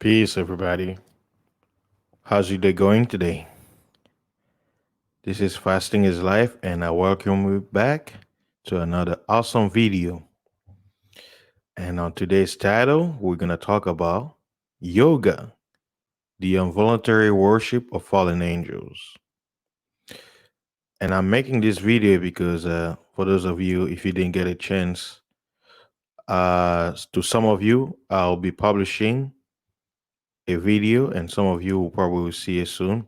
Peace, everybody. How's your day going today? This is Fasting is Life, and I welcome you back to another awesome video. And on today's title, we're going to talk about yoga, the involuntary worship of fallen angels. And I'm making this video because, for those of you, if you didn't get a chance, to some of you, I'll be publishing a video, and some of you will probably see it soon.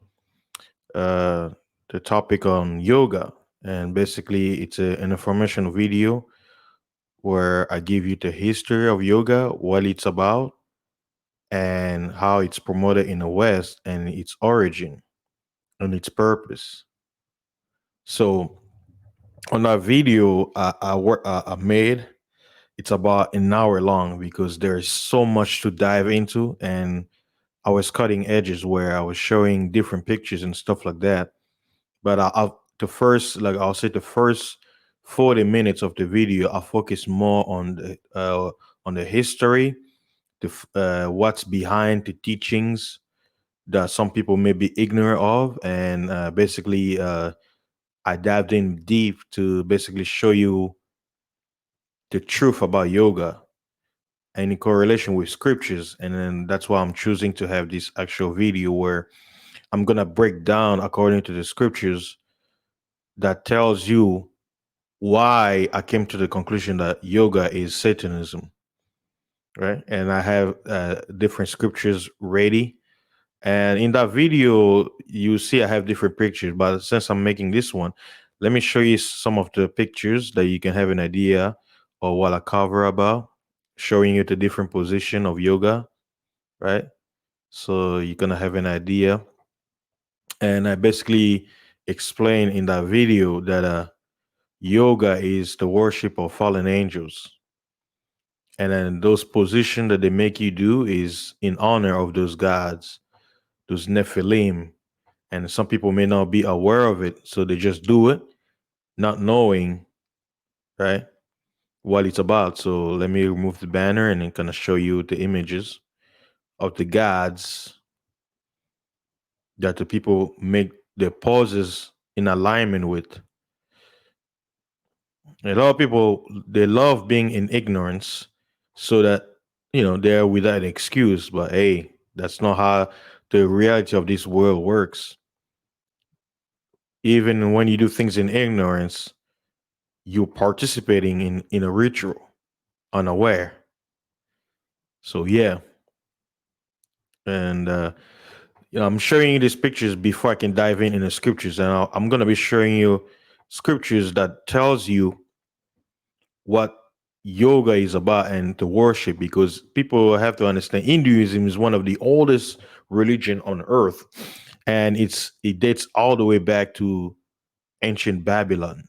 uh, the topic on yoga, and basically it's an informational video where I give you the history of yoga, what it's about, and how it's promoted in the West, and its origin and its purpose. So on that video I made, it's about an hour long because there's so much to dive into, and I was cutting edges where I was showing different pictures and stuff like that. But I'll say the first 40 minutes of the video, I focus more on the history, what's behind the teachings that some people may be ignorant of, and I dived in deep to basically show you the truth about yoga and in correlation with scriptures. And then that's why I'm choosing to have this actual video where I'm gonna break down according to the scriptures that tells you why I came to the conclusion that yoga is Satanism, right? And I have different scriptures ready. And in that video, you see I have different pictures, but since I'm making this one, let me show you some of the pictures that you can have an idea of what I cover about, showing you the different position of yoga, right? So you're gonna have an idea. And I basically explain in that video that yoga is the worship of fallen angels, and then those positions that they make you do is in honor of those gods, those Nephilim. And some people may not be aware of it, so they just do it, not knowing, right, what it's about. So let me remove the banner and then kind of show you the images of the gods that the people make their poses in alignment with. A lot of people, they love being in ignorance so that, they're without excuse. But hey, that's not how the reality of this world works. Even when you do things in ignorance, you're participating in a ritual unaware. So yeah. And I'm showing you these pictures before I can dive in the scriptures, and I'm going to be showing you scriptures that tells you what yoga is about and to worship, because people have to understand Hinduism is one of the oldest religion on earth, and it dates all the way back to ancient Babylon,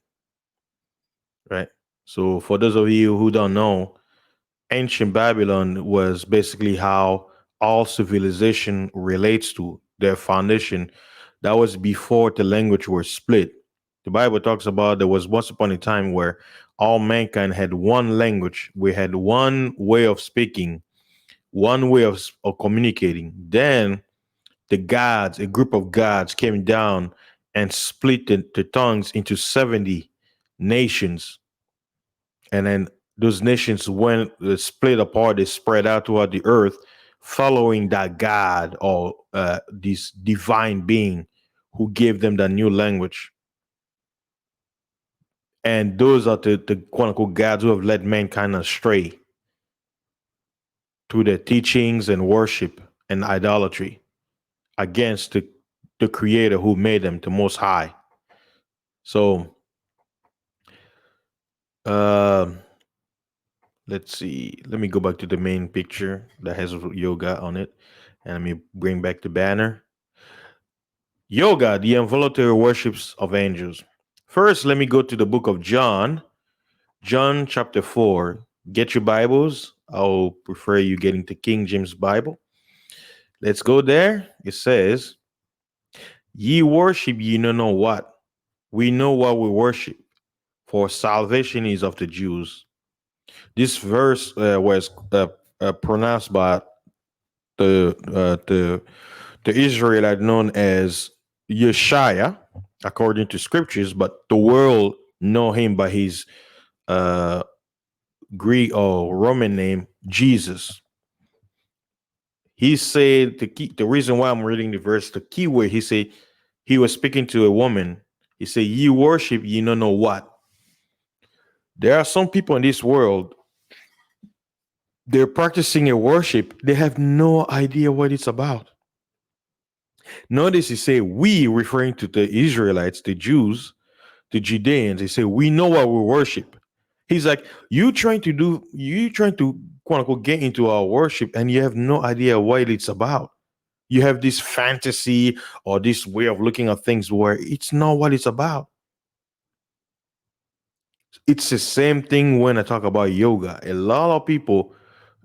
right? So for those of you who don't know, ancient Babylon was basically how all civilization relates to their foundation. That was before the language were split. The Bible talks about there was once upon a time where all mankind had one language. We had one way of speaking, one way of communicating. Then the gods, a group of gods, came down and split the tongues into 70 nations. And then those nations went split apart, they spread out throughout the earth, following that God or this divine being who gave them that new language. And those are the quote unquote gods who have led mankind astray through their teachings and worship and idolatry against the creator who made them, the most high. So uh, let's see. Let me go back to the main picture that has yoga on it. And let me bring back the banner. Yoga, the involuntary worships of angels. First, let me go to the book of John, John chapter 4. Get your Bibles. I'll prefer you getting the King James Bible. Let's go there. It says, ye worship ye know what. We know what we worship, for salvation is of the Jews. This verse was pronounced by the Israelite known as Yeshaya, according to scriptures, but the world know him by his uh, Greek or Roman name, Jesus. He said the reason why I'm reading the verse, the key word, he said he was speaking to a woman. He said, "You worship, you don't know what." There are some people in this world, they're practicing a worship, they have no idea what it's about. Notice he say we, referring to the Israelites, the Jews, the Judeans. They say we know what we worship. He's like, you trying to quote unquote get into our worship, and you have no idea what it's about. You have this fantasy or this way of looking at things where it's not what it's about. It's the same thing when I talk about yoga. A lot of people,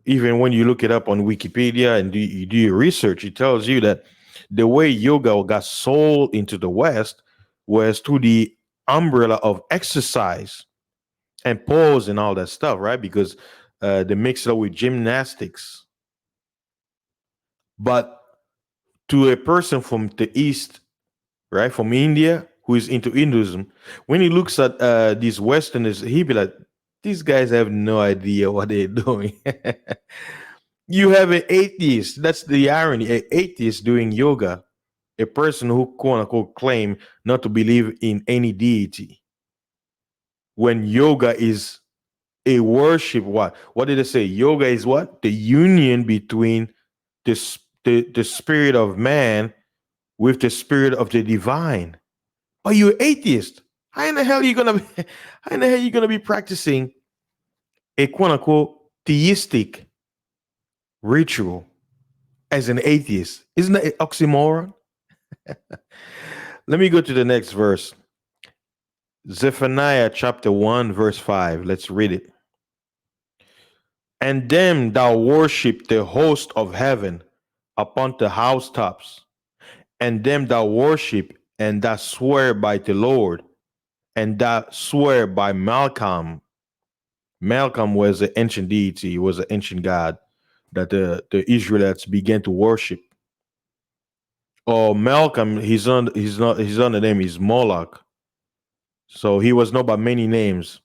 even when you look it up on Wikipedia and you do your research, it tells you that the way yoga got sold into the West was through the umbrella of exercise and pose and all that stuff, right? Because they mix it up with gymnastics. But to a person from the East, right, from India, who is into Hinduism, when he looks at these Westerners, he be like, these guys have no idea what they're doing. You have an atheist. That's the irony. An atheist doing yoga, a person who quote unquote claim not to believe in any deity. When yoga is a worship, what did they say? Yoga is what? The union between the spirit of man with the spirit of the divine. Are you an atheist? How in the hell are you gonna be, how in the hell are you gonna be practicing a quote unquote theistic ritual as an atheist? Isn't that an oxymoron? Let me go to the next verse. Zephaniah chapter 1, verse 5. Let's read it. And them thou worship the host of heaven upon the housetops, and them that worship and that swear by the Lord, and that swear by Malcolm. Malcolm was an ancient deity, he was an ancient god that the Israelites began to worship. Or Malcolm, his other name is Moloch. So he was known by many names.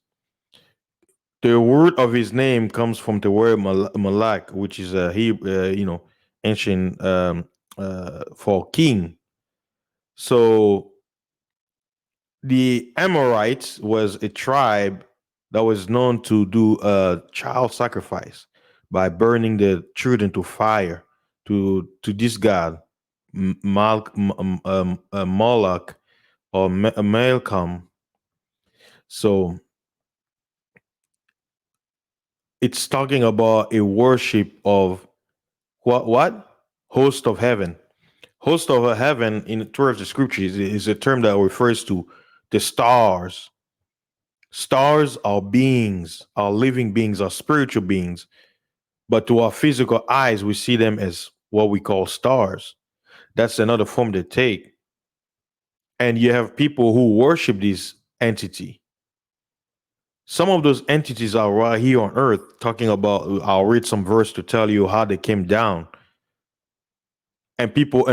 The word of his name comes from the word Malak, which is ancient for king. So the Amorites was a tribe that was known to do a child sacrifice by burning the children to fire to this god Moloch or Malcolm. So it's talking about a worship of what host of heaven. Host of heaven in towards the scriptures is a term that refers to the stars. Stars are beings, are living beings, are spiritual beings. But to our physical eyes, we see them as what we call stars. That's another form they take. And you have people who worship this entity. Some of those entities are right here on earth, talking about, I'll read some verse to tell you how they came down. And people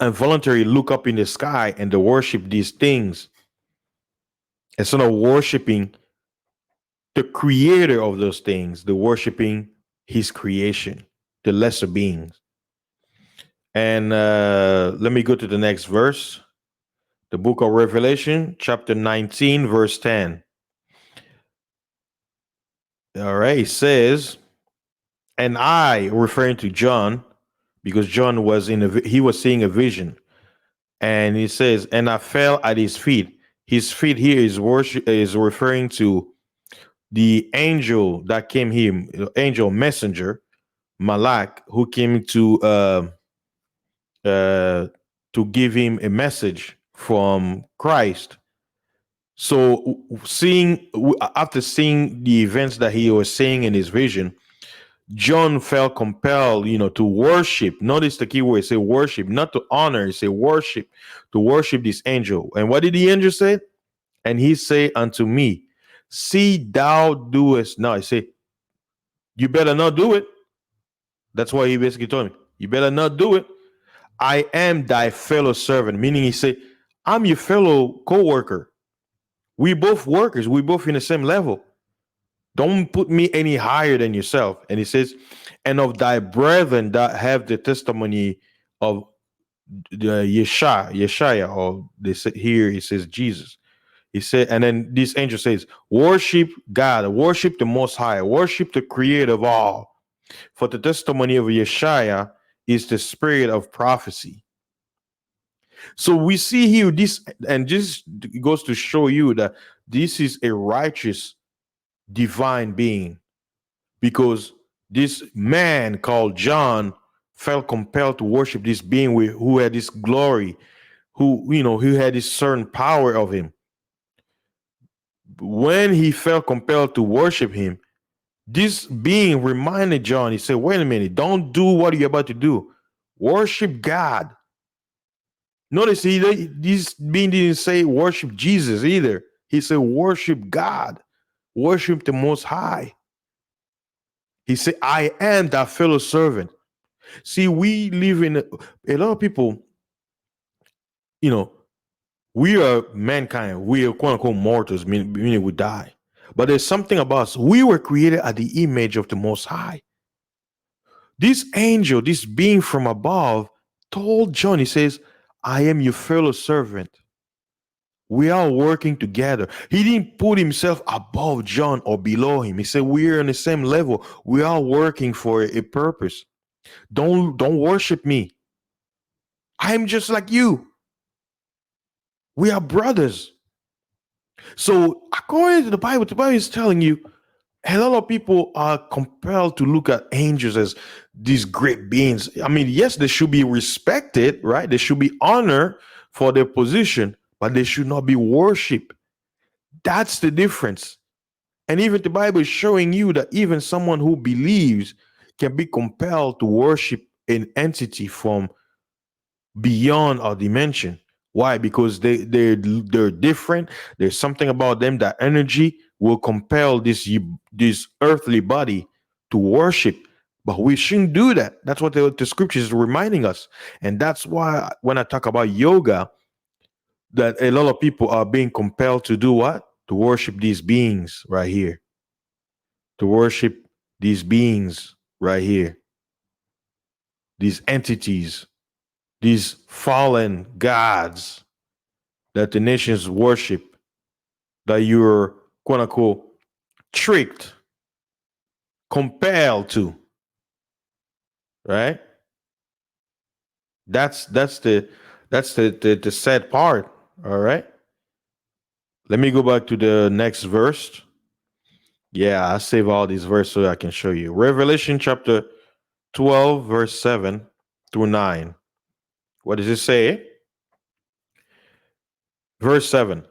involuntarily look up in the sky and they worship these things instead of worshiping the creator of those things. They're worshiping his creation, the lesser beings. And let me go to the next verse. The book of Revelation, chapter 19, verse 10. All right, it says, and I, referring to John, because John was he was seeing a vision. And he says, and I fell at his feet. His feet here is worship, is referring to the angel that came him, angel messenger, Malak, who came to give him a message from Christ. So after seeing the events that he was seeing in his vision, John felt compelled, to worship. Notice the key word, say worship, not to honor, say worship, to worship this angel. And what did the angel say? And he say unto me, see thou doest not. I say, you better not do it. That's what he basically told me. You better not do it. I am thy fellow servant, meaning he said, I'm your fellow co-worker. We both workers. We both in the same level. Don't put me any higher than yourself. And he says, and of thy brethren that have the testimony of the Yeshaya, or they say here it says Jesus. He said, and then this angel says, worship God, worship the Most High, worship the Creator of all. For the testimony of Yeshaya is the spirit of prophecy. So we see here this, and this goes to show you that this is a righteous divine being, because this man called John felt compelled to worship this being who had this glory, who had this certain power of him. When he felt compelled to worship him, this being reminded John, he said, wait a minute, don't do what you're about to do. Worship God. Notice this being didn't say worship Jesus either. He said worship God. Worship the Most High. He said, I am that fellow servant. See, we live in a lot of people, we are mankind. We are quote unquote mortals, meaning we die. But there's something about us. We were created at the image of the Most High. This angel, this being from above, told John, he says, I am your fellow servant. We are working together. He didn't put himself above John or below him. He said, we're on the same level. We are working for a purpose. Don't worship me. I'm just like you. We are brothers. So according to the Bible is telling you, a lot of people are compelled to look at angels as these great beings. I mean, yes, they should be respected, right? They should be honored for their position, but they should not be worshipped. That's the difference. And even the Bible is showing you that even someone who believes can be compelled to worship an entity from beyond our dimension. Why? Because they're different. There's something about them, that energy will compel this earthly body to worship. But we shouldn't do that. That's what the scripture is reminding us. And that's why when I talk about yoga, that a lot of people are being compelled to do what? To worship these beings right here. To worship these beings right here. These entities, these fallen gods that the nations worship, that you're quote unquote tricked, compelled to, right? That's the sad part. All right. Let me go back to the next verse. Yeah, I save all these verses so I can show you. Revelation chapter 12, verse 7 through 9. What does it say? Verse 7.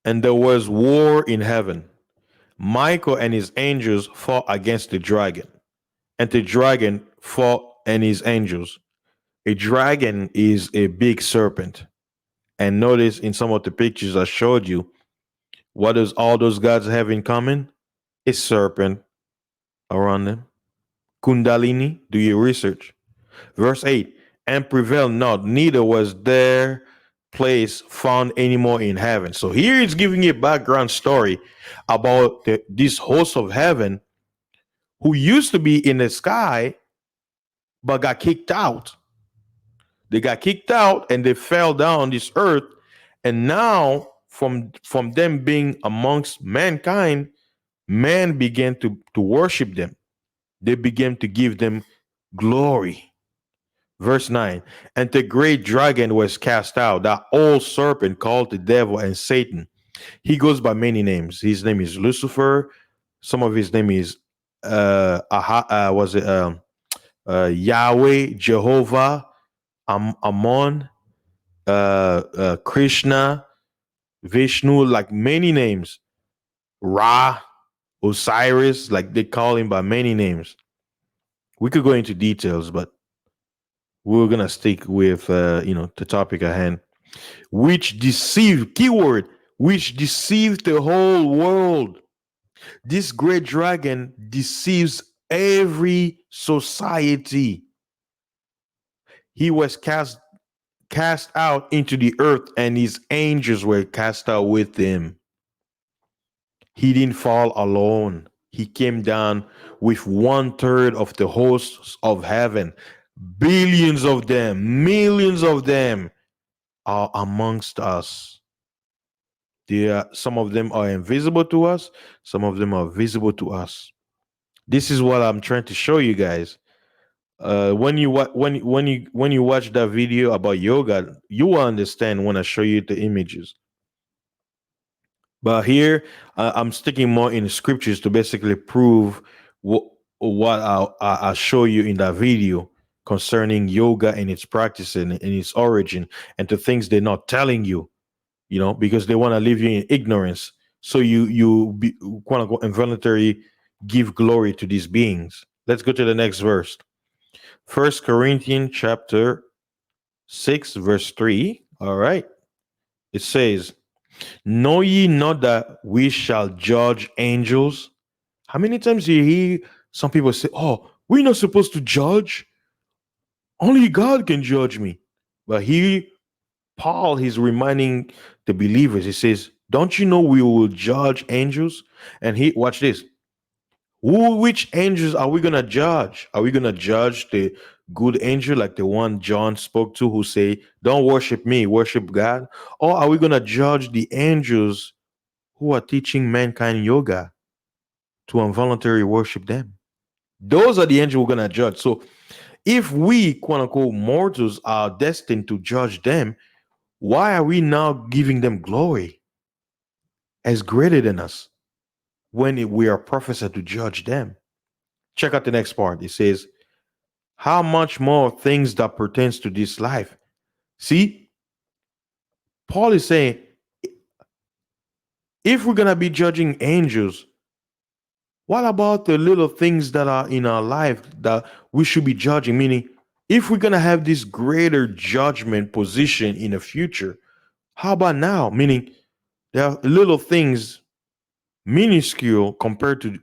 And there was war in heaven. Michael and his angels fought against the dragon, and the dragon fought and his angels. A dragon is a big serpent. And notice in some of the pictures I showed you, what does all those gods have in common? A serpent around them. Kundalini, do your research. Verse 8, and prevail not, neither was there place found anymore in heaven. So here it's giving you a background story about this host of heaven who used to be in the sky but got kicked out. They got kicked out and they fell down on this earth. And now from them being amongst mankind, man began to worship them. They began to give them glory. Verse 9, and the great dragon was cast out, that old serpent called the devil and Satan. He goes by many names. His name is Lucifer. Some of his name is Yahweh, Jehovah, Ammon, Krishna, Vishnu, like many names. Ra, Osiris, like they call him by many names. We could go into details, but we're gonna stick with the topic at hand, which deceived, keyword, which deceived the whole world. This great dragon deceives every society. He was cast out into the earth, and his angels were cast out with him. He didn't fall alone. He came down with 1/3 of the hosts of heaven. Billions of them, millions of them are amongst us. Some of them are invisible to us, some of them are visible to us. This is what I'm trying to show you guys. When you watch that video about yoga, you will understand when I show you the images. But here, I'm sticking more in the scriptures to basically prove what I show you in that video concerning yoga and its practice and its origin, and the things they're not telling you, because they want to leave you in ignorance. So quote unquote involuntary give glory to these beings. Let's go to the next verse. 1 Corinthians chapter 6, verse 3. All right. It says, know ye not that we shall judge angels? How many times do you hear some people say, oh, we're not supposed to judge? Only God can judge me. But Paul, he's reminding the believers, he says, don't you know we will judge angels? And watch this. Which angels are we going to judge? Are we going to judge the good angel like the one John spoke to who say, don't worship me, worship God? Or are we going to judge the angels who are teaching mankind yoga to involuntarily worship them? Those are the angels we're going to judge. So if we, quote unquote, mortals are destined to judge them, why are we now giving them glory as greater than us when we are prophesied to judge them? Check out the next part. It says, how much more things that pertains to this life? See, Paul is saying, if we're going to be judging angels, what about the little things that are in our life that we should be judging? Meaning, if we're going to have this greater judgment position in the future, how about now? Meaning, there are little things minuscule compared to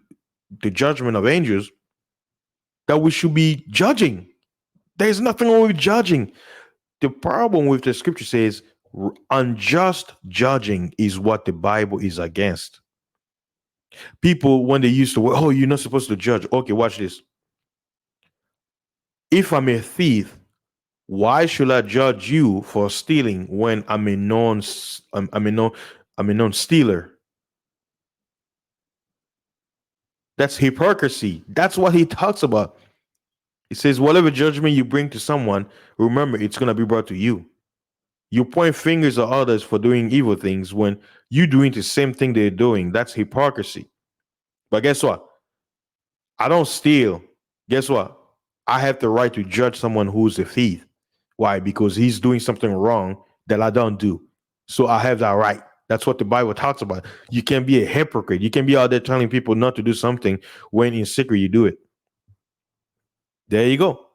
the judgment of angels that we should be judging. There's nothing wrong with judging. The problem with the scripture says unjust judging is what the Bible is against. People, when they use the word, oh, you're not supposed to judge. Okay, watch this. If I'm a thief, why should I judge you for stealing when I'm a known stealer? That's hypocrisy. That's what he talks about. He says, whatever judgment you bring to someone, remember, it's going to be brought to you. You point fingers at others for doing evil things when you're doing the same thing they're doing. That's hypocrisy. But guess what? I don't steal. Guess what? I have the right to judge someone who's a thief. Why? Because he's doing something wrong that I don't do. So I have that right. That's what the Bible talks about. You can't be a hypocrite. You can be out there telling people not to do something when in secret you do it. There you go.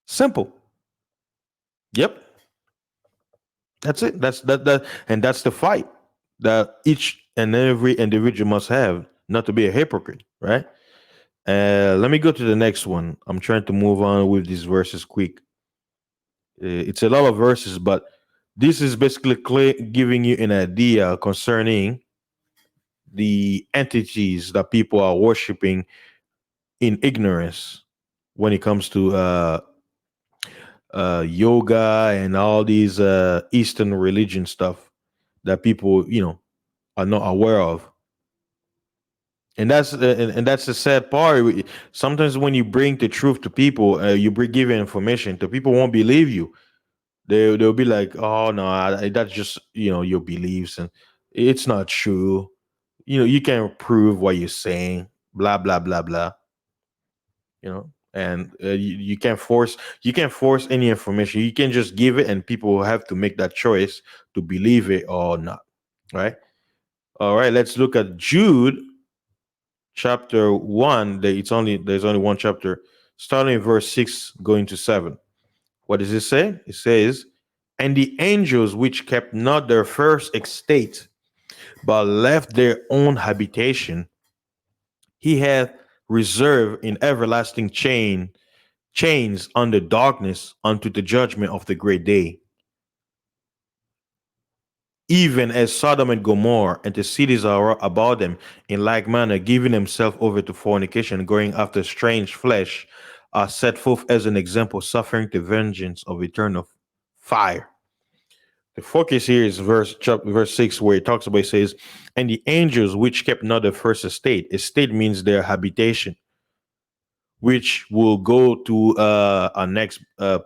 Simple. Yep. That's it. And that's the fight that each and every individual must have, not to be a hypocrite, right? Let me go to the next one. I'm trying to move on with these verses quick. It's a lot of verses, but this is basically giving you an idea concerning the entities that people are worshiping in ignorance when it comes to yoga and all these Eastern religion stuff that people, are not aware of. And that's the sad part. Sometimes when you bring the truth to people, give information, the people won't believe you. They'll be like, oh no, that's just your beliefs, and it's not true. You can't prove what you're saying. Blah blah blah blah. And you can't force any information. You can just give it, and people will have to make that choice to believe it or not. Right? All right. Let's look at Jude chapter 1. There's only one chapter, starting in verse 6 going to 7. What does it say? It says, and the angels which kept not their first estate but left their own habitation, he hath reserved in everlasting chain chains under darkness unto the judgment of the great day, even as Sodom and Gomorrah and the cities are about them in like manner, giving themselves over to fornication, going after strange flesh, are set forth as an example, suffering the vengeance of eternal fire. The focus here is verse 6, where it talks about, it says, and the angels which kept not the first estate. Estate means their habitation, which will go to our next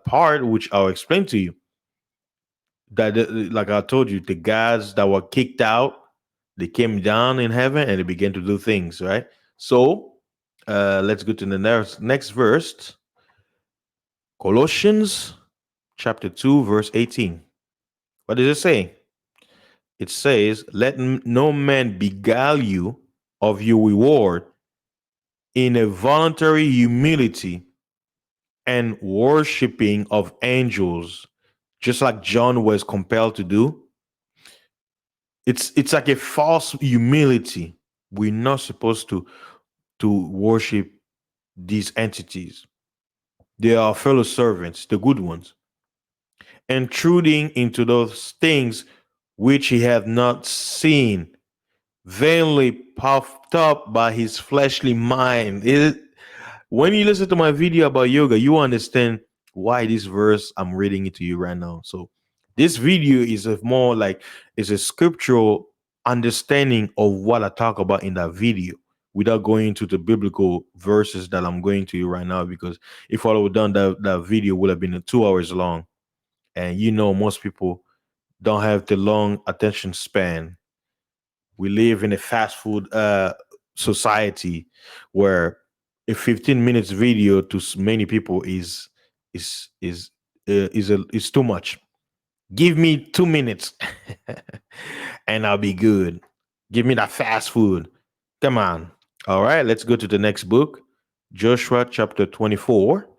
part, which I'll explain to you. That, like I told you, the gods that were kicked out, they came down in heaven and they began to do things, right? So let's go to the next verse. Colossians chapter 2, verse 18. What does it say? It says, let no man beguile you of your reward in a voluntary humility and worshiping of angels, just like John was compelled to do. It's like a false humility. We're not supposed to worship these entities. They are fellow servants, the good ones, intruding into those things which he hath not seen, vainly puffed up by his fleshly mind. When you listen to my video about yoga, you understand why this verse I'm reading it to you right now. So this video is more like is a scriptural understanding of what I talk about in that video, without going into the biblical verses that I'm going to you right now. Because if I would have done that video would have been 2 hours long, and most people don't have the long attention span. We live in a fast food society where a 15 minutes video to many people is too much. Give me 2 minutes and I'll be good. Give me that fast food. Come on. All right, let's go to the next book, Joshua chapter 24.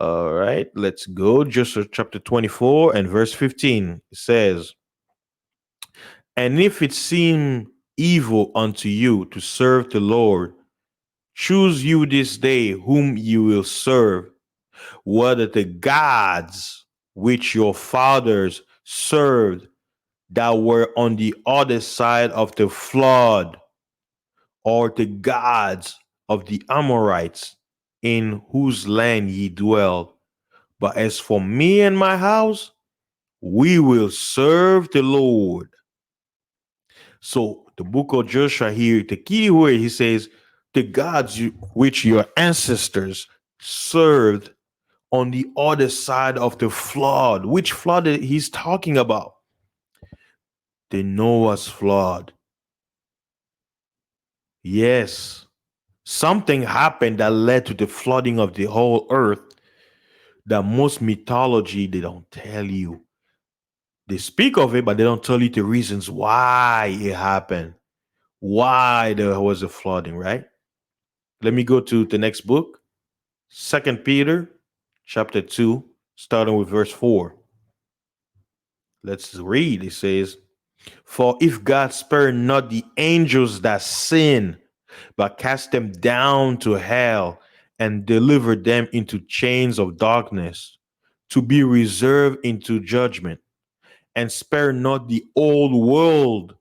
All right, let's go. Joshua chapter 24 and verse 15. It says, and if it seem evil unto you to serve the Lord, choose you this day whom you will serve, whether the gods which your fathers served that were on the other side of the flood, or the gods of the Amorites in whose land ye dwell. But as for me and my house, we will serve the Lord. So the book of Joshua here, the key word, he says, the gods which your ancestors served on the other side of the flood. Which flood he's talking about? The Noah's flood. Yes, something happened that led to the flooding of the whole earth that most mythology, they don't tell you. They speak of it, but they don't tell you the reasons why it happened, why there was a flooding, right? Let me go to the next book, Second Peter chapter 2, starting with verse 4. Let's read. It says, for if God spared not the angels that sin, but cast them down to hell and delivered them into chains of darkness, to be reserved into judgment, and spared not the old world,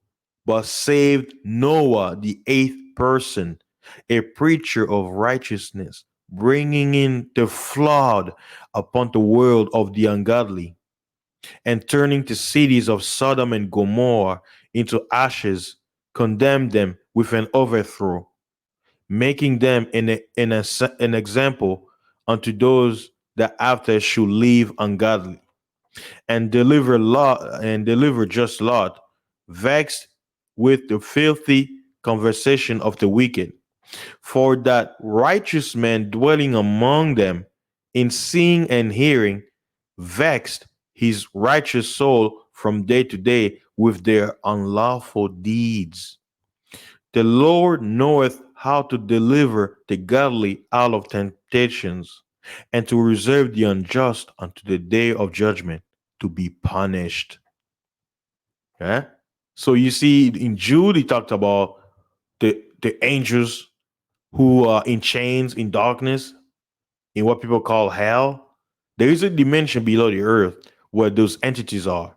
but saved Noah, the eighth person, a preacher of righteousness, bringing in the flood upon the world of the ungodly, and turning the cities of Sodom and Gomorrah into ashes, condemned them with an overthrow, making them an example unto those that after should live ungodly, and deliver just Lot, vexed with the filthy conversation of the wicked. For that righteous man dwelling among them, in seeing and hearing, vexed his righteous soul from day to day with their unlawful deeds. The Lord knoweth how to deliver the godly out of temptations, and to reserve the unjust unto the day of judgment, to be punished. Yeah. So you see, in Jude, he talked about the angels who are in chains in darkness. in what people call hell, there is a dimension below the earth where those entities are.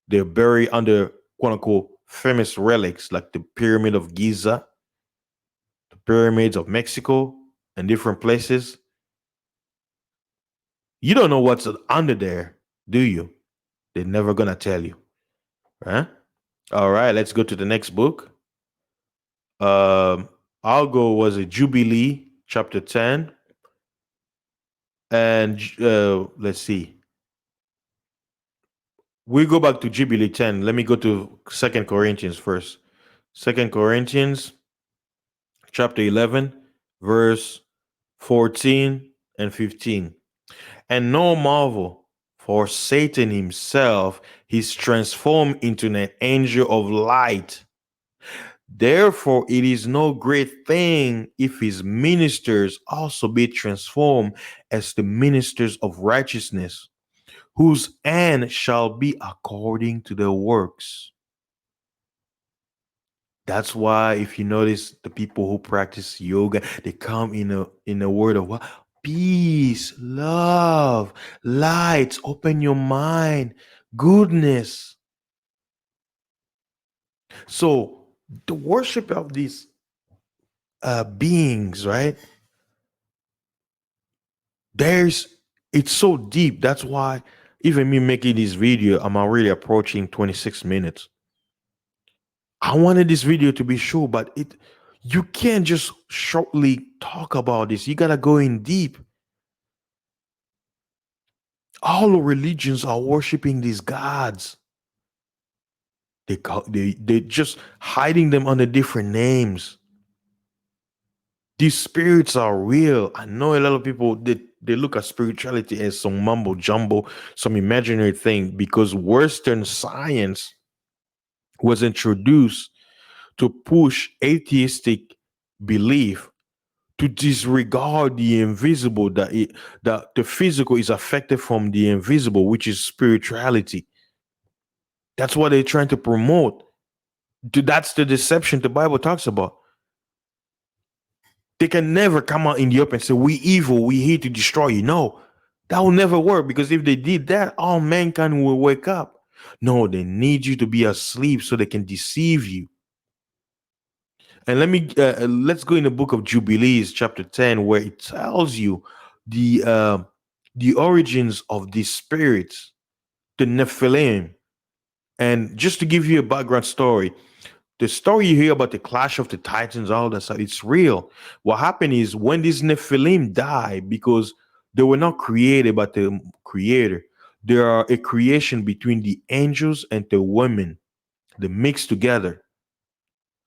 They're buried under quote unquote famous relics like the Pyramid of Giza, the pyramids of Mexico, and different places. You don't know what's under there, do you? They're never gonna tell you. Right? All right, let's go to the next book. Um, I'll go was a Jubilee, chapter 10. And let's see. We go back to Jubilee 10. Let me go to Second Corinthians first. Second Corinthians chapter 11, verse 14 and 15. And no marvel, for Satan himself is transformed into an angel of light. Therefore, it is no great thing if his ministers also be transformed as the ministers of righteousness, whose end shall be according to their works. That's why, if you notice, the people who practice yoga, they come in a word of what? Peace, love, light. Open your mind, goodness. So the worship of these beings, right? There's it's so deep. That's why even me making this video, I'm already approaching 26 minutes. I wanted this video to be short, but you can't just shortly talk about this. You gotta go in deep. All religions are worshiping these gods. They just hiding them under different names. These spirits are real. I know a lot of people they look at spirituality as some mumbo jumbo, some imaginary thing because Western science was introduced to push atheistic belief to disregard the invisible, that the physical is affected from the invisible, which is spirituality. That's what they're trying to promote. That's the deception the Bible talks about. They can never come out in the open and say, we evil, we here to destroy you. No, that will never work because if they did that, all mankind will wake up. No, they need you to be asleep so they can deceive you. And let's go in the book of Jubilees, chapter 10, where it tells you the uh, the origins of these spirits, the Nephilim. And just to give you a background story, the story you hear about the clash of the titans, all that stuff, it's real. What happened is when these Nephilim died, because they were not created by the creator, they are a creation between the angels and the women, they mix together.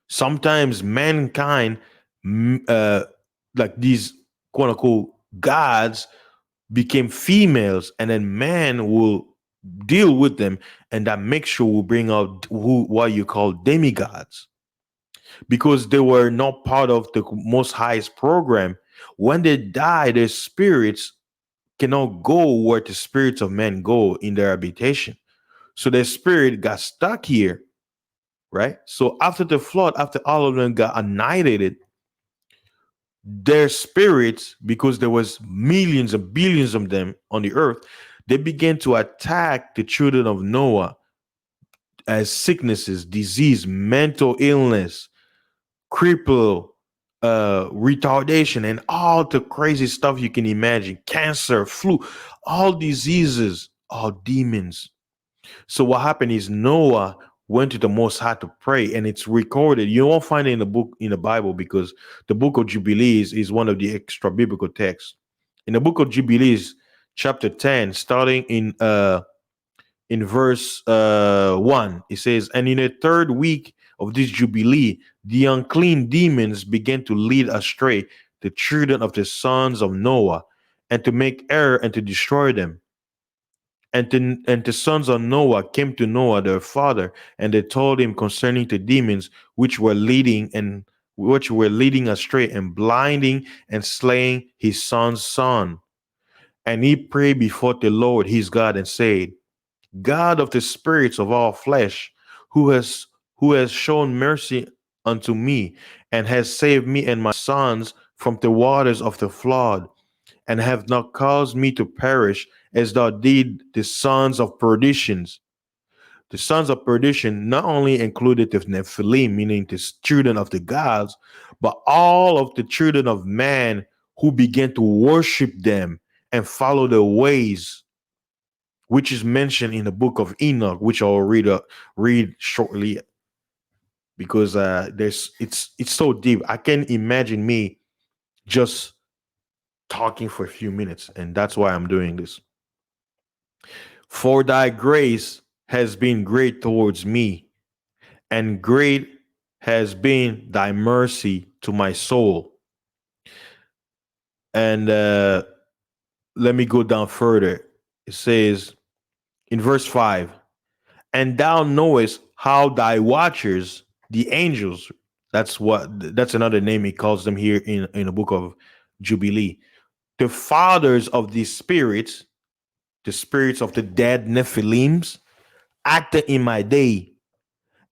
Sometimes mankind, like these quote unquote gods, became females, and then man will deal with them, and that mixture will bring out what you call demigods, because they were not part of the Most High's program. When they die, their spirits cannot go where the spirits of men go in their habitation. So their spirit got stuck here, right? So after the flood, after all of them got annihilated, their spirits, because there was millions and billions of them on the earth, they began to attack the children of Noah as sicknesses, disease, mental illness, cripple, retardation, and all the crazy stuff you can imagine, cancer, flu, all diseases are demons. So what happened is Noah went to the Most High to pray, and it's recorded. You won't find it in the book in the Bible because the book of Jubilees is one of the extra biblical texts. In the book of Jubilees, chapter 10, starting in verse 1, it says, and in the third week of this Jubilee, the unclean demons began to lead astray the children of the sons of Noah, and to make error and to destroy them. And the sons of Noah came to Noah their father, and they told him concerning the demons which were leading astray and blinding and slaying his son's son. And he prayed before the Lord his God and said, God of the spirits of all flesh, who has shown mercy unto me, and has saved me and my sons from the waters of the flood, and have not caused me to perish as thou did the sons of perditions. The sons of perdition not only included the Nephilim, meaning the children of the gods, but all of the children of man who began to worship them and follow their ways, which is mentioned in the book of Enoch, which I'll read shortly, because there's it's so deep. I can't imagine me just talking for a few minutes, and that's why I'm doing this. For thy grace has been great towards me, and great has been thy mercy to my soul. And let me go down further. It says in verse 5, and thou knowest how thy watchers, the angels, that's another name he calls them here in the book of Jubilee, the fathers of these spirits, the spirits of the dead Nephilims, acted in my day.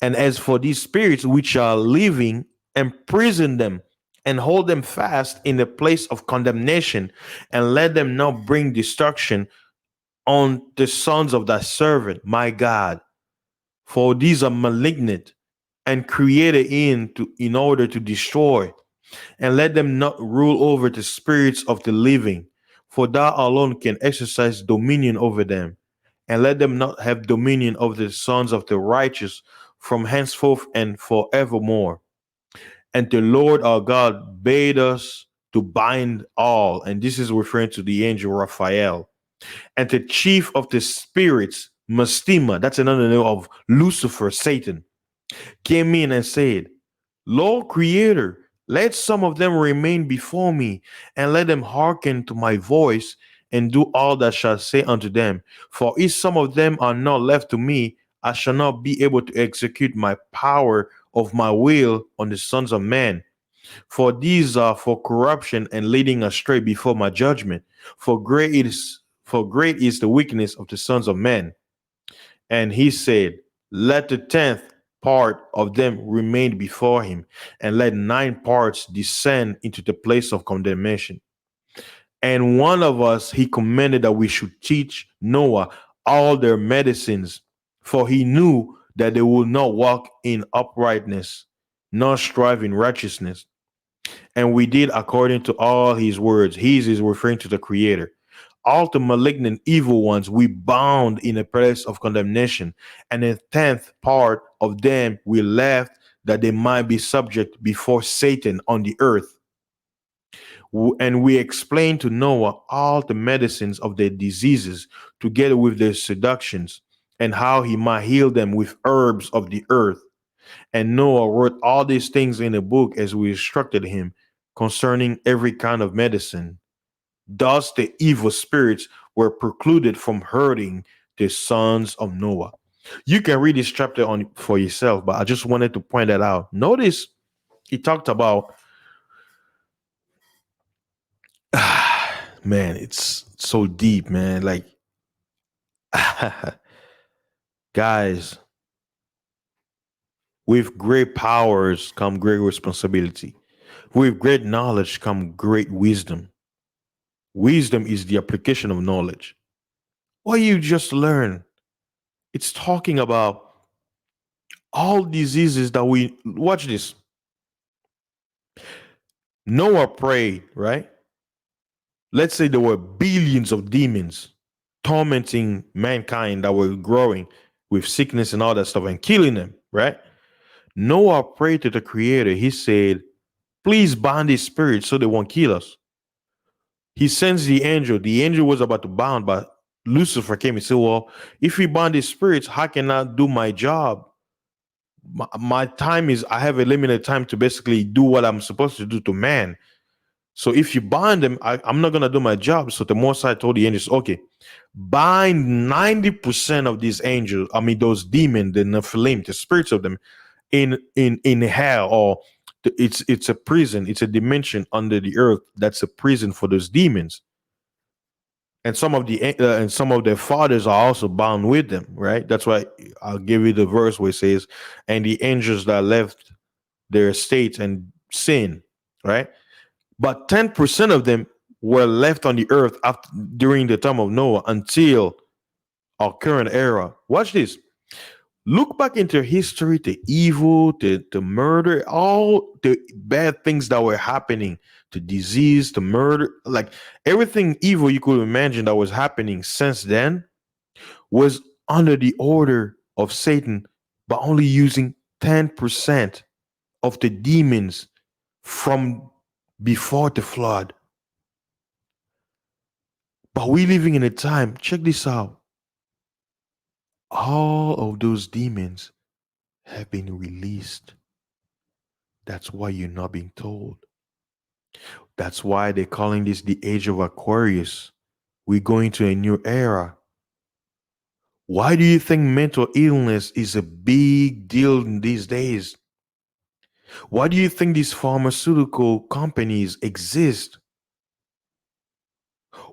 And as for these spirits which are living, imprison them and hold them fast in the place of condemnation, and let them not bring destruction on the sons of thy servant, my God. For these are malignant and created in order to destroy, and let them not rule over the spirits of the living, for thou alone can exercise dominion over them, and let them not have dominion over the sons of the righteous from henceforth and forevermore. And the Lord our God bade us to bind all, and this is referring to the angel Raphael, and the chief of the spirits, Mastema, that's another name of Lucifer, Satan, came in and said, Lord Creator, let some of them remain before me, and let them hearken to my voice, and do all that shall say unto them. For if some of them are not left to me, I shall not be able to execute my power of my will on the sons of men. For these are for corruption and leading astray before my judgment. For great is the wickedness of the sons of men. And he said, let the 10th part of them remain before him, and let 9 parts descend into the place of condemnation. And one of us he commanded that we should teach Noah all their medicines, for he knew that they would not walk in uprightness, nor strive in righteousness. And we did according to all his words. His is referring to the Creator. All the malignant evil ones we bound in a place of condemnation, and a 10th part of them we left that they might be subject before Satan on the earth. And we explained to Noah all the medicines of their diseases, together with their seductions, and how he might heal them with herbs of the earth. And Noah wrote all these things in a book as we instructed him concerning every kind of medicine. Thus the evil spirits were precluded from hurting the sons of Noah. You can read this chapter on for yourself, but I just wanted to point that out. Notice he talked about man, it's so deep, man. Like guys, with great powers come great responsibility. With great knowledge come great wisdom. Wisdom is the application of knowledge. What you just learn, it's talking about all diseases that we watch this. Noah prayed, right? Let's say there were billions of demons tormenting mankind that were growing with sickness and all that stuff and killing them, right? Noah prayed to the Creator. He said, please bind these spirits so they won't kill us. He sends the angel. The angel was about to bound, but Lucifer came and said, well, if we bind these spirits, how can I do my job? My time is, I have a limited time to basically do what I'm supposed to do to man. So if you bind them, I'm not going to do my job. So the Most High told the angels, okay, bind 90% of these angels, I mean, those demons, the Nephilim, the spirits of them in hell, or it's a prison, it's a dimension under the earth that's a prison for those demons. And some of their fathers are also bound with them, right? That's why I'll give you the verse where it says, and the angels that left their estates and sin, right? But 10% of them were left on the earth after, during the time of Noah until our current era. Watch this. Look back into history, the evil, the murder, all the bad things that were happening, the disease, the murder, like everything evil you could imagine that was happening since then was under the order of Satan, but only using 10% of the demons from before the flood. But we living in a time, check this out. All of those demons have been released. That's why you're not being told. That's why they're calling this the age of Aquarius. We're going to a new era. Why do you think mental illness is a big deal in these days? Why do you think these pharmaceutical companies exist?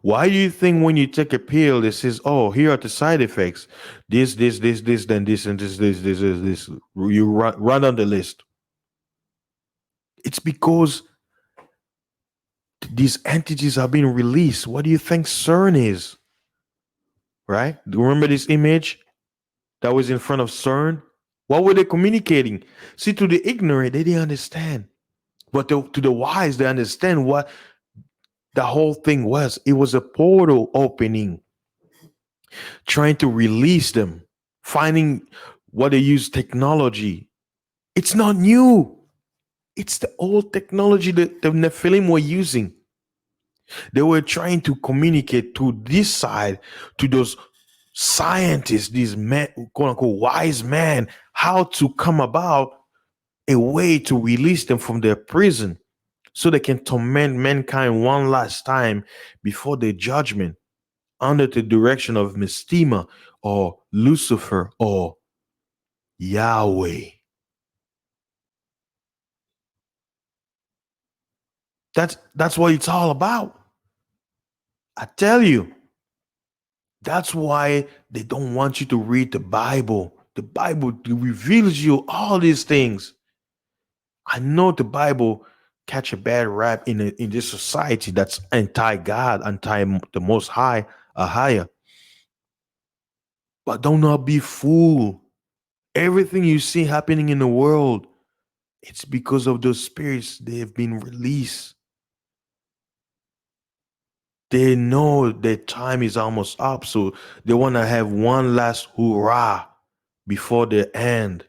Why do you think when you take a pill, it says, "Oh, here are the side effects. This, then this, and this." You run on the list. It's because these entities are being released. What do you think CERN is? Right? Do you remember this image that was in front of CERN? What were they communicating? See, to the ignorant, they didn't understand. But to the wise, they understand what the whole thing was. It was a portal opening, trying to release them, finding what they use technology. It's not new. It's the old technology that the Nephilim were using. They were trying to communicate to this side, to those scientists, these men, quote unquote, wise men, how to come about a way to release them from their prison so they can torment mankind one last time before the judgment under the direction of Mestima or Lucifer or Yahweh. That's what it's all about. I tell you, that's why they don't want you to read the Bible. The Bible reveals you all these things. I know the Bible catch a bad rap in this society that's anti-God, anti the Most High, a higher. But do not be fooled. Everything you see happening in the world, it's because of those spirits. They have been released. They know their time is almost up, so they want to have one last hurrah before the end.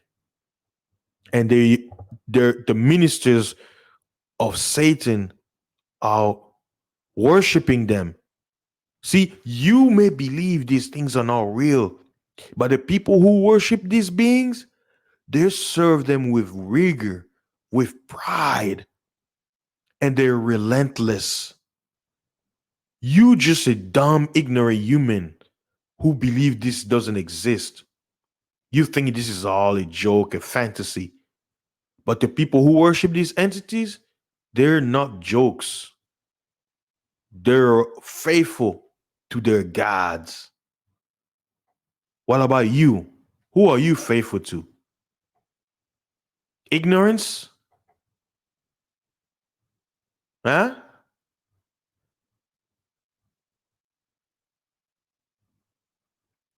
And they're the ministers of Satan are worshiping them. See, you may believe these things are not real, but the people who worship these beings, they serve them with rigor, with pride, and they're relentless. You just a dumb, ignorant human who believe this doesn't exist. You think this is all a joke, a fantasy. But the people who worship these entities, they're not jokes. They're faithful to their gods. What about you? Who are you faithful to? Ignorance? Huh?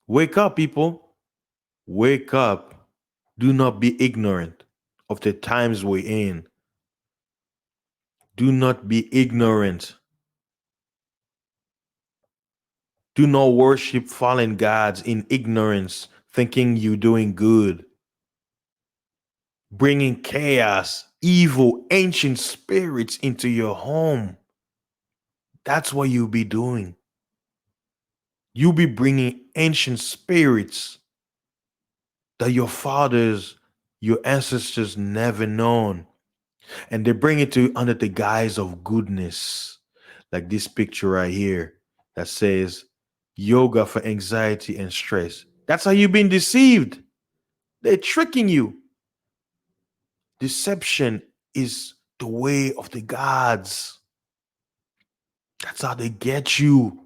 Wake up, people. Wake up. Do not be ignorant of the times we're in. Do not be ignorant. Do not worship fallen gods in ignorance, thinking you're doing good. Bringing chaos, evil, ancient spirits into your home. That's what you'll be doing. You'll be bringing ancient spirits that your fathers, your ancestors never known. And they bring it to you under the guise of goodness. Like this picture right here that says yoga for anxiety and stress. That's how you've been deceived. They're tricking you. Deception is the way of the gods. That's how they get you.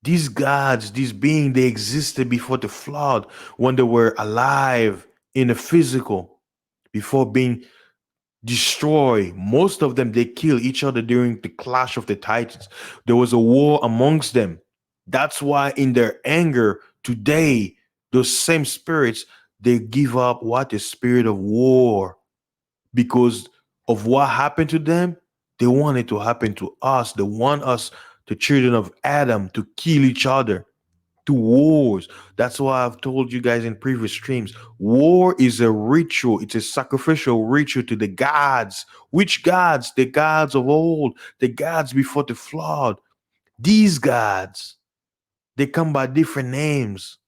These gods, these beings, they existed before the flood when they were alive in the physical, before being destroy. Most of them, they kill each other during the clash of the titans. There was a war amongst them. That's why in their anger today, those same spirits, they give up what? The spirit of war. Because of what happened to them, they want it to happen to us. They want us, the children of Adam, to kill each other, to wars. That's why I've told you guys in previous streams, war is a ritual. It's a sacrificial ritual to the gods. Which gods? The gods of old, the gods before the flood. These gods, they come by different names.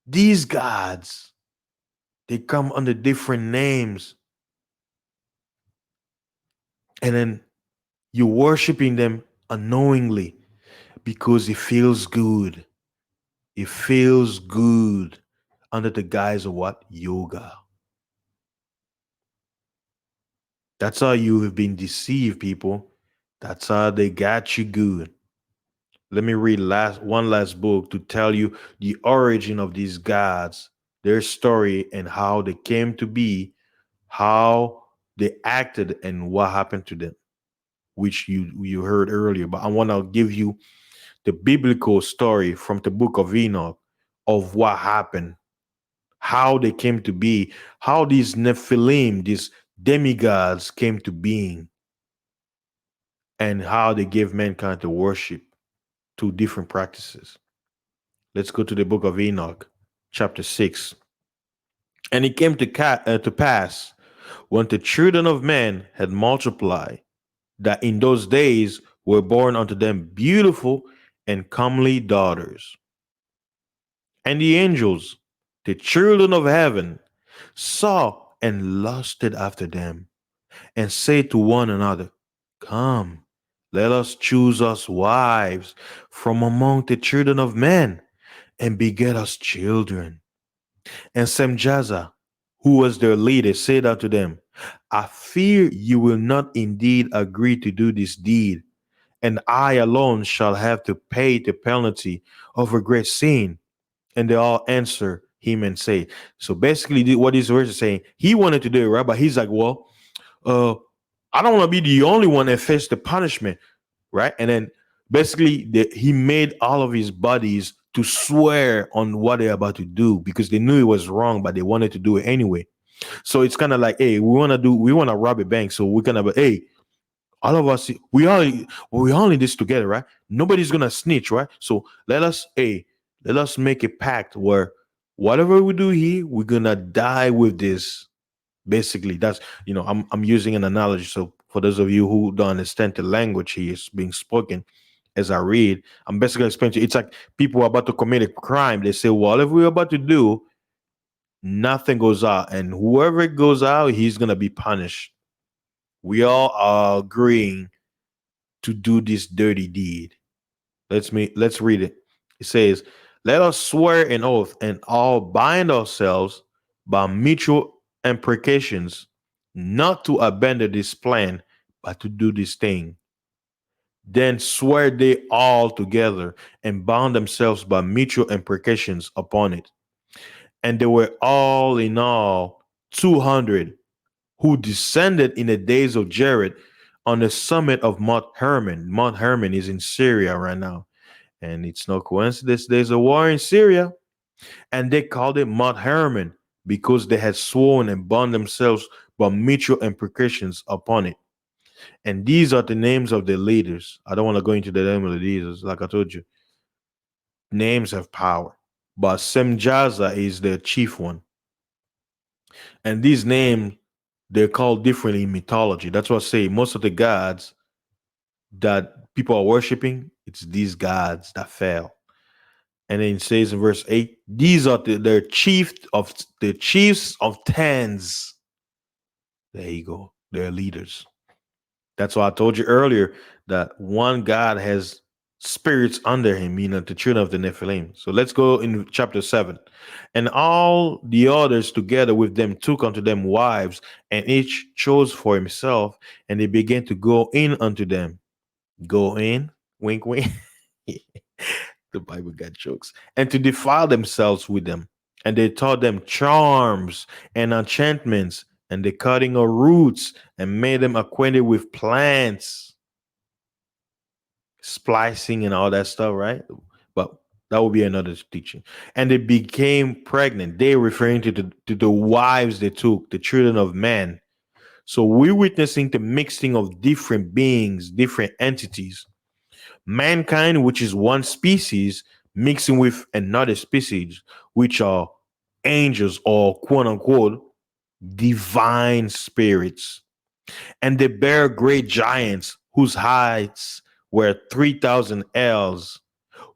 These gods, they come under different names. And then you're worshiping them unknowingly because it feels good. It feels good under the guise of what? Yoga. That's how you have been deceived, people. That's how they got you good. Let me read one last book to tell you the origin of these gods, their story, and how they came to be, how they acted, and what happened to them, which you heard earlier. But I want to give you the biblical story from the book of Enoch of what happened, how they came to be, how these Nephilim, these demigods came to being, and how they gave mankind to worship, two different practices. Let's go to the book of Enoch, chapter 6. And it came to pass when the children of men had multiplied, that in those days were born unto them beautiful and comely daughters. And the angels, the children of heaven, saw and lusted after them, and said to one another, Come, let us choose us wives from among the children of men, and beget us children. And Semjaza, who was their leader, said unto them, I fear you will not indeed agree to do this deed, and I alone shall have to pay the penalty of a great sin. And they all answer him and say, so basically what these words are saying, he wanted to do it, right? But he's like, well, uh, I don't want to be the only one that faced the punishment, right? And then basically he made all of his buddies to swear on what they're about to do because they knew it was wrong, but they wanted to do it anyway. So it's kind of like, hey, we want to rob a bank, so we're gonna, hey, all of us, we all in this together, right? Nobody's gonna snitch, right? So let us make a pact where whatever we do here, we're gonna die with this. Basically, that's, I'm using an analogy. So for those of you who don't understand the language here is being spoken as I read, I'm basically explaining to you, it's like people are about to commit a crime. They say, well, if we're about to do, nothing goes out, and whoever goes out, he's gonna be punished. We all are agreeing to do this dirty deed. Let's read it. It says, "Let us swear an oath and all bind ourselves by mutual imprecations, not to abandon this plan, but to do this thing." Then swear they all together and bound themselves by mutual imprecations upon it. And they were all in all 200 who descended in the days of Jared on the summit of Mount Hermon. Mount Hermon is in Syria right now. And it's no coincidence there's a war in Syria. And they called it Mount Hermon because they had sworn and bound themselves by mutual imprecations upon it. And these are the names of the leaders. I don't want to go into the name of the leaders. Like I told you, names have power. But Semjaza is the chief one. And these names, they're called differently in mythology. That's what I say most of the gods that people are worshiping, it's these gods that fell. And then it says in verse 8, these are the chiefs of tens. There you go. They're leaders. That's why I told you earlier that one God has spirits under him, meaning the children of the Nephilim. So let's go in chapter 7. And all the others together with them took unto them wives, and each chose for himself, and they began to go in unto them. Go in, wink, wink. The Bible got jokes. And to defile themselves with them. And they taught them charms and enchantments and the cutting of roots and made them acquainted with plants, splicing and all that stuff, right? But that will be another teaching. And they became pregnant. They referring to the wives they took, the children of men. So we're witnessing the mixing of different beings, different entities. Mankind, which is one species, mixing with another species, which are angels or quote unquote divine spirits. And they bear great giants whose heights were 3,000 ells,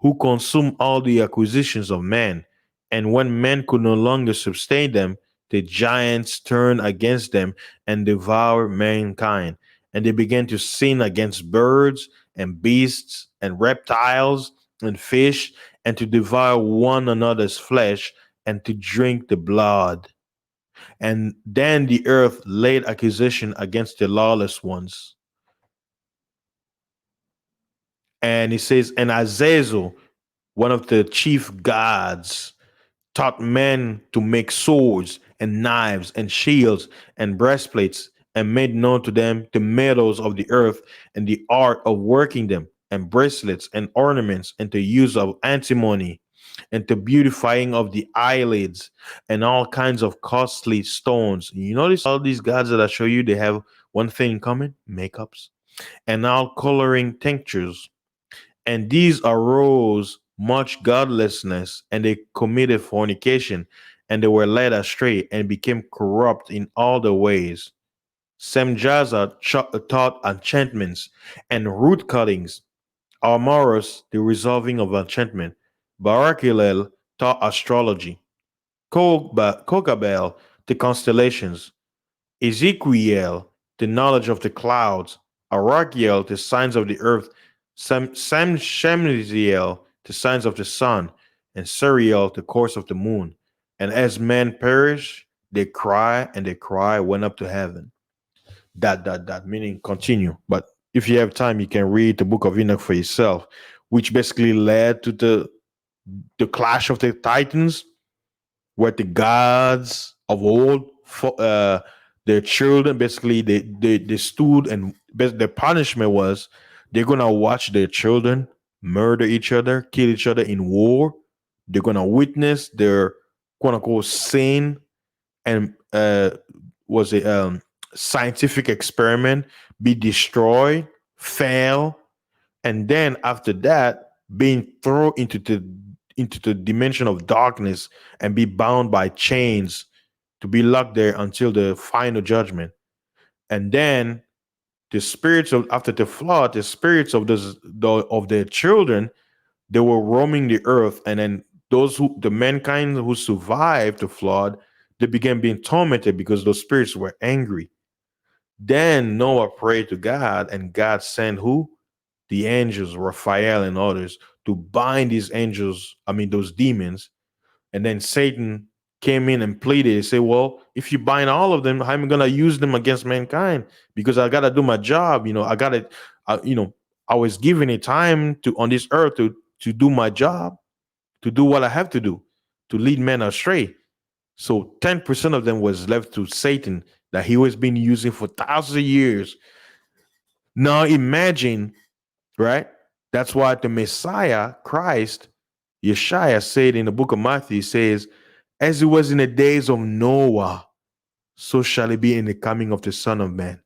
who consumed all the acquisitions of man. And when men could no longer sustain them, the giants turned against them and devoured mankind. And they began to sin against birds and beasts and reptiles and fish, and to devour one another's flesh and to drink the blood. And then the earth laid accusation against the lawless ones. And he says, and Azazel, one of the chief gods, taught men to make swords and knives and shields and breastplates, and made known to them the metals of the earth and the art of working them, and bracelets and ornaments, and the use of antimony, and the beautifying of the eyelids, and all kinds of costly stones. You notice all these gods that I show you, they have one thing in common: makeups, and all coloring tinctures. And these arose much godlessness, and they committed fornication, and they were led astray, and became corrupt in all their ways. Semjaza taught enchantments and root cuttings. Almaros, the resolving of enchantment. Barakilel taught astrology. Kokabel, the constellations. Ezekiel, the knowledge of the clouds. Arakiel, the signs of the earth. Shemziel, the signs of the sun. And Suriel, the course of the moon. And as men perish, they cry, and their cry went up to heaven. Meaning continue. But if you have time, you can read the book of Enoch for yourself, which basically led to the clash of the titans, where the gods of old, their children, basically they stood, and the punishment was they're gonna watch their children murder each other, kill each other in war. They're gonna witness their quote unquote sin, and was a scientific experiment be destroyed, fail, and then after that being thrown into the dimension of darkness and be bound by chains to be locked there until the final judgment. And then the spirits of after the flood, the spirits of of their children, they were roaming the earth, and then the mankind who survived the flood, they began being tormented because those spirits were angry. Then Noah prayed to God, and God sent who? The angels, Raphael and others, to bind these angels, I mean, those demons. And then Satan came in and pleaded. He said, well, if you bind all of them, I'm going to use them against mankind because I got to do my job. I got to, I was given a time on this earth to do my job, to do what I have to do, to lead men astray. So 10% of them was left to Satan that he was been using for thousands of years. Now imagine, right? That's why the Messiah, Christ, Yeshua said in the book of Matthew, he says, as it was in the days of Noah, so shall it be in the coming of the Son of Man.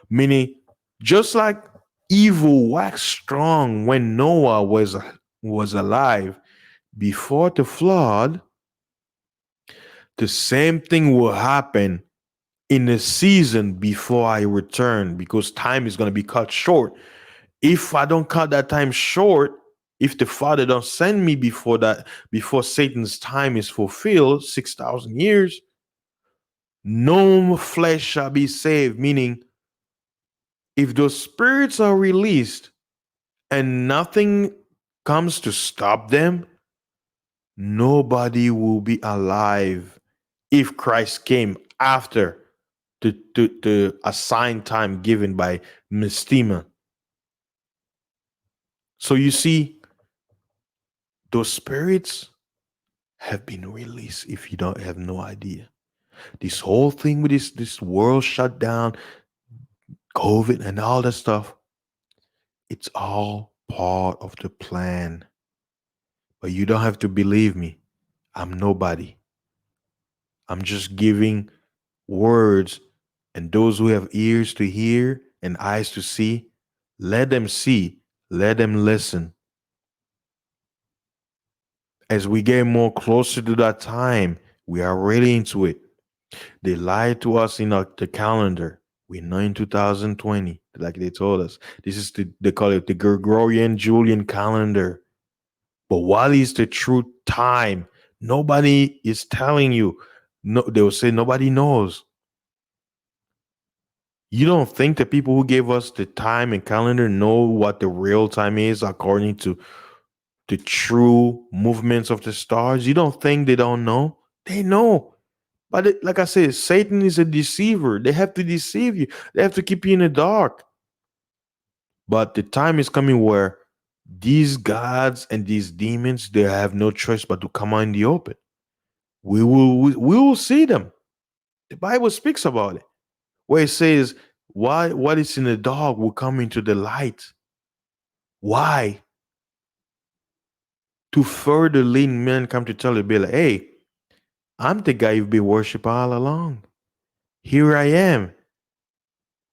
Meaning, just like evil waxed strong when Noah was alive before the flood, the same thing will happen in the season before I return, because time is going to be cut short. If I don't cut that time short, if the Father don't send me before Satan's time is fulfilled, 6,000 years, no flesh shall be saved. Meaning, if those spirits are released and nothing comes to stop them, nobody will be alive if Christ came after the assigned time given by Mistema. So you see, those spirits have been released if you don't have no idea. This whole thing with this world shut down, COVID and all that stuff, it's all part of the plan. But you don't have to believe me. I'm nobody. I'm just giving words, and those who have ears to hear and eyes to see, let them see, let them listen. As we get more closer to that time, we are really into it. They lied to us in the calendar. We're not in 2020, like they told us. This is they call it the Gregorian Julian calendar. But what is the true time? Nobody is telling you. No, they will say nobody knows. You don't think the people who gave us the time and calendar know what the real time is according to the true movements of the stars? You don't think they don't know? They know. But like I said, Satan is a deceiver. They have to deceive you. They have to keep you in the dark. But the time is coming where these gods and these demons, they have no choice but to come out in the open. We will see them. The Bible speaks about it, where it says, "Why what is in the dark will come into the light." Why? To further lead men come to tell you, be like, "Hey, I'm the guy you've been worshiping all along. Here I am.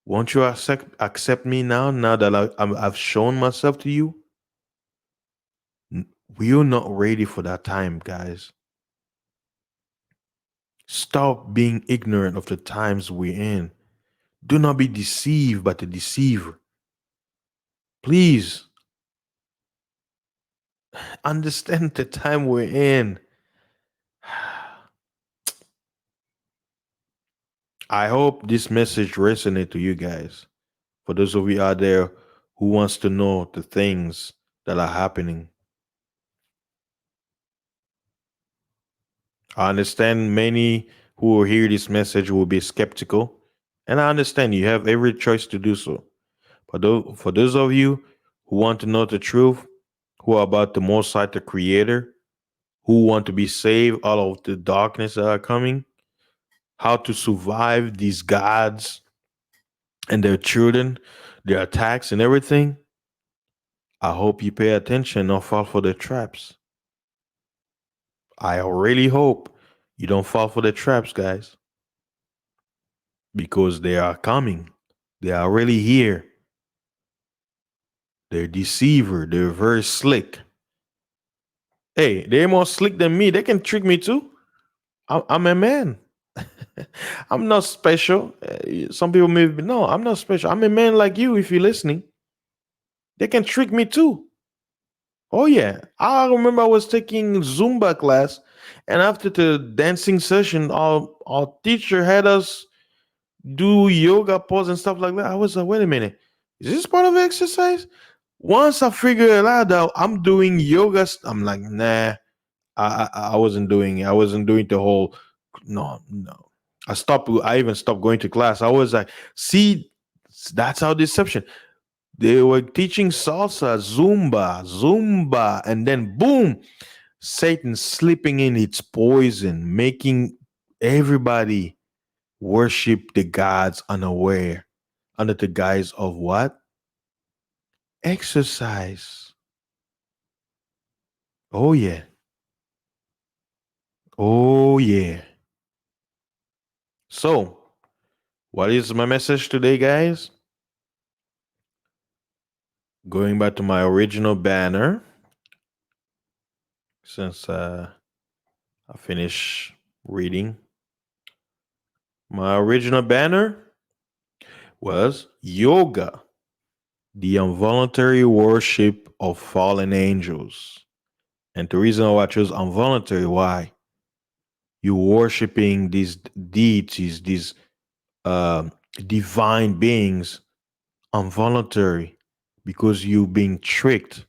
Won't you accept me now? Now that I've shown myself to you." We're not ready for that time, guys. Stop being ignorant of the times we're in. Do not be deceived by the deceiver. Please understand the time we're in. I hope this message resonates to you guys. For those of you out there who wants to know the things that are happening, I understand many who will hear this message will be skeptical, and I understand you have every choice to do so. But for those of you who want to know the truth, who are about the Most High, the Creator, who want to be saved out of the darkness that are coming, how to survive these gods and their children, their attacks and everything, I hope you pay attention and not fall for the traps. I really hope you don't fall for the traps, guys, because they are coming. They are really here. They're deceiver. They're very slick. Hey, they're more slick than me. They can trick me too. I'm a man. I'm not special. Some people may be, no, I'm not special. I'm a man like you if you're listening. They can trick me too. Oh, yeah. I remember I was taking Zumba class, and after the dancing session, our teacher had us do yoga pose and stuff like that. I was like, wait a minute. Is this part of exercise? Once I figured it out that I'm doing yoga, I'm like, nah, I wasn't doing it. I wasn't doing the whole, no, no. I even stopped going to class. I was like, see, that's our deception. They were teaching salsa, Zumba, and then boom, Satan slipping in its poison, making everybody worship the gods unaware, under the guise of what? Exercise. Oh, yeah. Oh, yeah. So, what is my message today, guys? Going back to my original banner, since I finished reading, my original banner was yoga, the involuntary worship of fallen angels. And the reason why I chose involuntary, why? You worshiping these deities, these uh, divine beings, involuntary, because you're being tricked.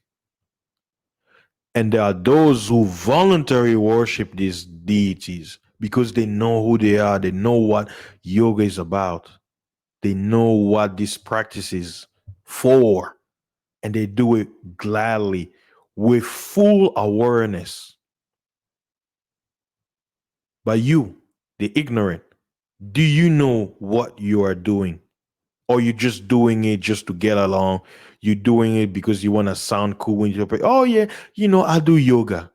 And there are those who voluntarily worship these deities because they know who they are, they know what yoga is about, they know what this practice is for, and they do it gladly with full awareness. But you, the ignorant, Do you know what you are doing? Or you're just doing it just to get along? You're doing it because you want to sound cool when you play. Oh, yeah, I do yoga.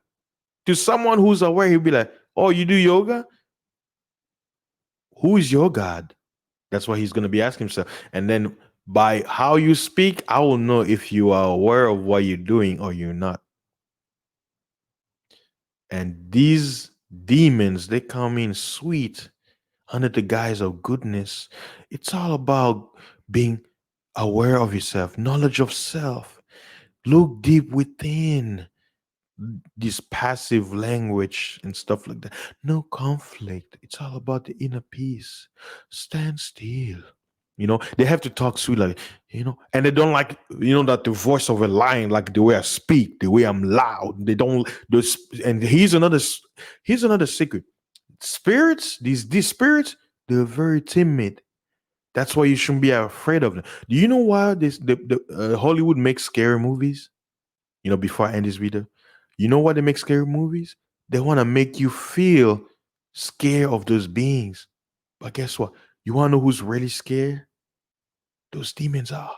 To someone who's aware, he'll be like, oh, you do yoga? Who is your God? That's what he's going to be asking himself. And then by how you speak, I will know if you are aware of what you're doing or you're not. And these demons, they come in sweet under the guise of goodness. It's all about being aware of yourself, knowledge of self. Look deep within this passive language and stuff like that. No conflict. It's all about the inner peace. Stand still. They have to talk sweet, like, and they don't like, that the voice of a lion, like the way I speak, the way I'm loud. They don't, those, and here's another secret. Spirits, these spirits, they're very timid. That's why you shouldn't be afraid of them. Do you know why Hollywood makes scary movies? Before I end this video, you know why they make scary movies? They want to make you feel scared of those beings. But guess what? You want to know who's really scared? Those demons are.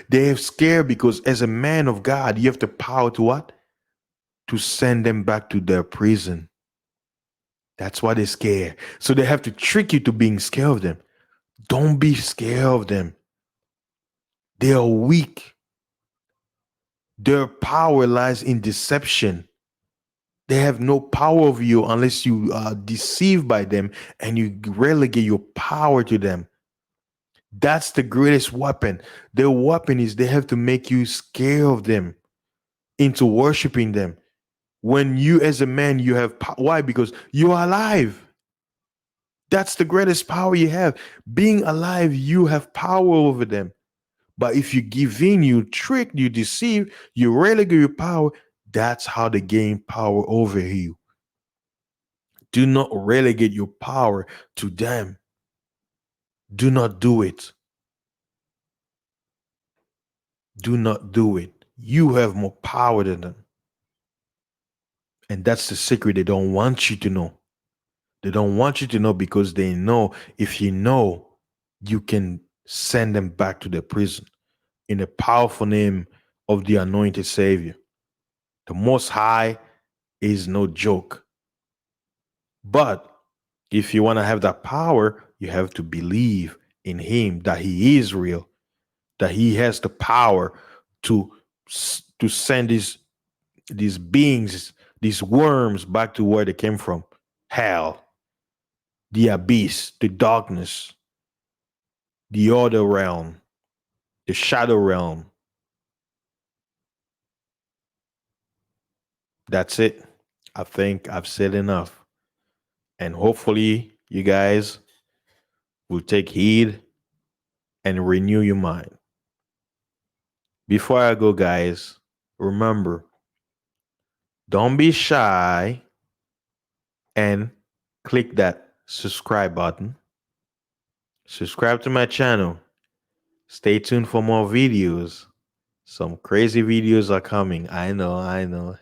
They are scared because as a man of God, you have the power to what? To send them back to their prison. That's why they're scared. So they have to trick you to being scared of them. Don't be scared of them. They are weak. Their power lies in deception. They have no power over you unless you are deceived by them and you relegate your power to them. That's the greatest weapon. Their weapon is they have to make you scared of them into worshiping them. When you, as a man, you have why? Because you are alive. That's the greatest power you have. Being alive, you have power over them. But if you give in, you trick, you deceive, you relegate your power, that's how they gain power over you. Do not relegate your power to them. Do not do it. Do not do it. You have more power than them. And that's the secret they don't want you to know. They don't want you to know because they know if you know, you can send them back to their prison in the powerful name of the anointed Savior. The Most High is no joke. But if you want to have that power, you have to believe in Him, that He is real, that He has the power to send these beings, these worms, back to where they came from, hell, the abyss, the darkness, the other realm, the shadow realm. That's it. I think I've said enough. And hopefully, you guys will take heed and renew your mind. Before I go, guys, remember, don't be shy and click that subscribe button. Subscribe to my channel. Stay tuned for more videos. Some crazy videos are coming. I know, I know.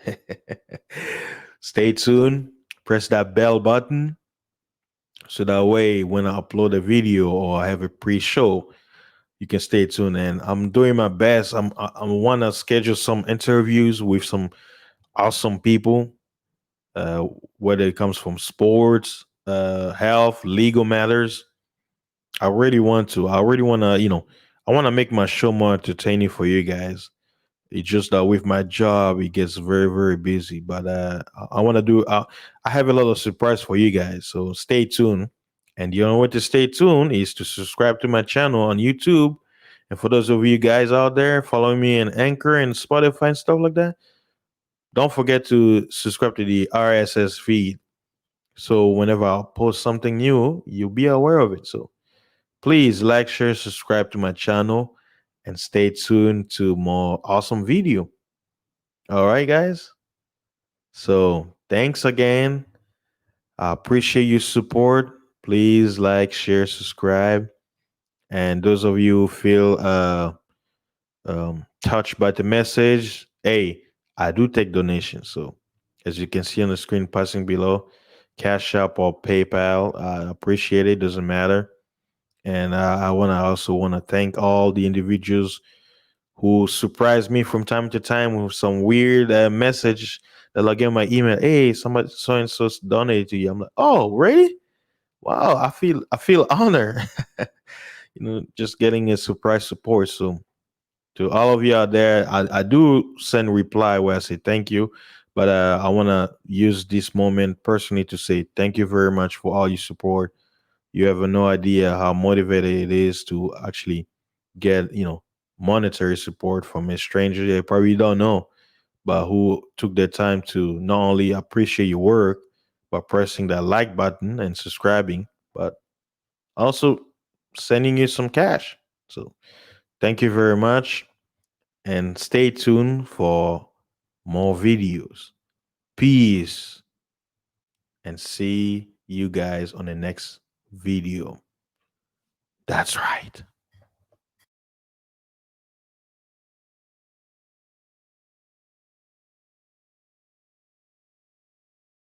Stay tuned. Press that bell button so that way when I upload a video or I have a pre-show, you can stay tuned. And I'm doing my best. I want to schedule some interviews with some awesome people, uh, whether it comes from sports, health, legal matters. I really want to. I really want to. I want to make my show more entertaining for you guys. It's just that with my job, it gets very, very busy. But I want to do. I have a lot of surprise for you guys, so stay tuned. And the only way to stay tuned is to subscribe to my channel on YouTube. And for those of you guys out there following me in Anchor and Spotify and stuff like that, don't forget to subscribe to the RSS feed. So whenever I post something new, you'll be aware of it. So please like, share, subscribe to my channel, and stay tuned to more awesome video. All right, guys. So thanks again. I appreciate your support. Please like, share, subscribe. And those of you who feel touched by the message, hey, I do take donations. So as you can see on the screen passing below, Cash App or PayPal. I appreciate it. Doesn't matter. And I also want to thank all the individuals who surprise me from time to time with some weird message that I get my email. Hey, somebody so and so donated to you. I'm like, oh, really? Wow, I feel honored. Just getting a surprise support. So to all of you out there, I do send reply where I say thank you, but I want to use this moment personally to say thank you very much for all your support. You have no idea how motivated it is to actually get monetary support from a stranger they probably don't know, but who took their time to not only appreciate your work, but pressing that like button and subscribing, but also sending you some cash. So thank you very much, and stay tuned for more videos. Peace, and see you guys on the next video. That's right.